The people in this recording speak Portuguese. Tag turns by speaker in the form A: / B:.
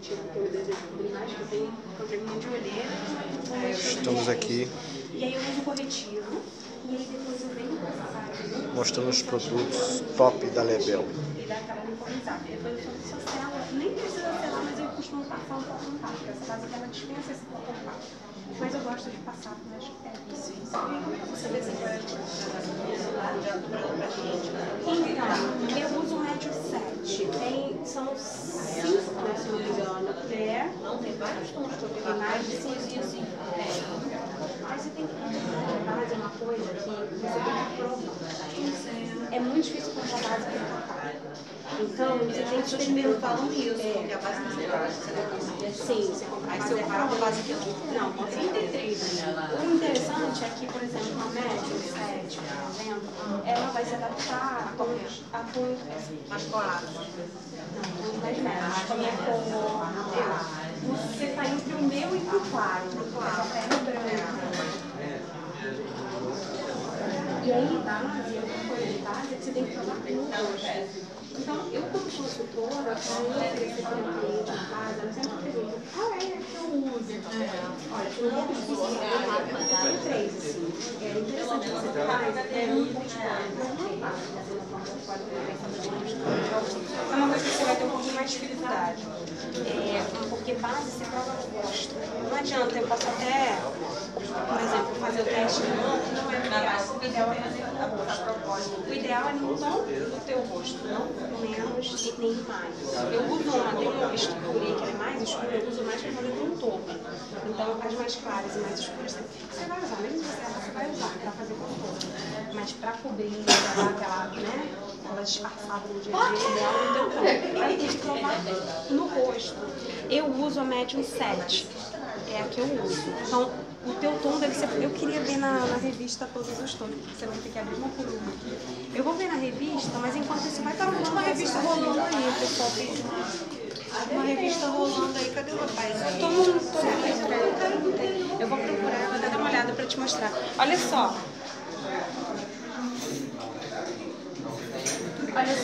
A: sentido, porque eu desejo cobrir mais, que eu tenho problema de olheira.
B: Estamos aqui
A: E aí eu uso corretivo, e aí depois eu venho passar.
B: mostrando os produtos top da Lebel.
A: E dá aquela uniformizada. Depois eu só sela, nem precisa selar, mas eu costumo passar um pouco no papo, porque essa base dela dispensa esse pouco no papo. Mas eu gosto de passar, mas é isso. Você vê se vai então, eu uso o médio 7. São 5, né, se não me engano.
C: Não, tem vários tons que eu vi
A: Mais de
C: 5 e assim.
A: Mas você tem que base é uma coisa que você tem que provar. É muito difícil comprar base para trocar. Então, você tem que
C: As pessoas me falam isso, porque a base não se troca.
A: Sim, você comprar
C: Aí se eu compro a base que eu
A: não, pode ser integrada. O interessante é que, por exemplo, a média 7, por exemplo, ela vai se adaptar a tons
C: mais claros.
A: Não, mais médios, como é cor. Você está entre o meu e o claro. É o branco. E aí, base, uma coisa de base é que você tem que provar no rosto. Então, eu como consultora, para eu oferecer para um cliente em casa, eu sempre pergunto, qual é que eu uso? Olha, eu vou pesquisar, tem 3, assim. É interessante que você faz, um portfólio, é uma coisa que você vai ter um pouquinho mais de dificuldade. Porque base você prova no rosto. Não adianta, eu posso até, por exemplo, fazer o teste de mão, não é o ideal. O ideal é fazer a propósito. O ideal é no tom do teu rosto, não menos e nem mais. Eu uso tem uma bisturi que é mais escura, eu uso mais para fazer contorno. Então, as mais claras e mais escuras você vai usar, mesmo você vai usar para fazer contorno. Mas para cobrir, para dar aquela, né, aquela disfarçada no dia a dia, ideal no teu tom. Aí tem que provar no rosto. Eu uso a médium 7. É a que eu uso. Então, o teu tom deve ser... Eu queria ver na revista todos os tons, porque você vai ter que abrir uma por uma. Eu vou ver na revista, mas enquanto isso vai estar uma revista rolando aí, pessoal.
C: Uma revista rolando aí, cadê o rapaz?
A: Eu vou procurar, vou dar uma olhada para te mostrar. Olha só. Olha só.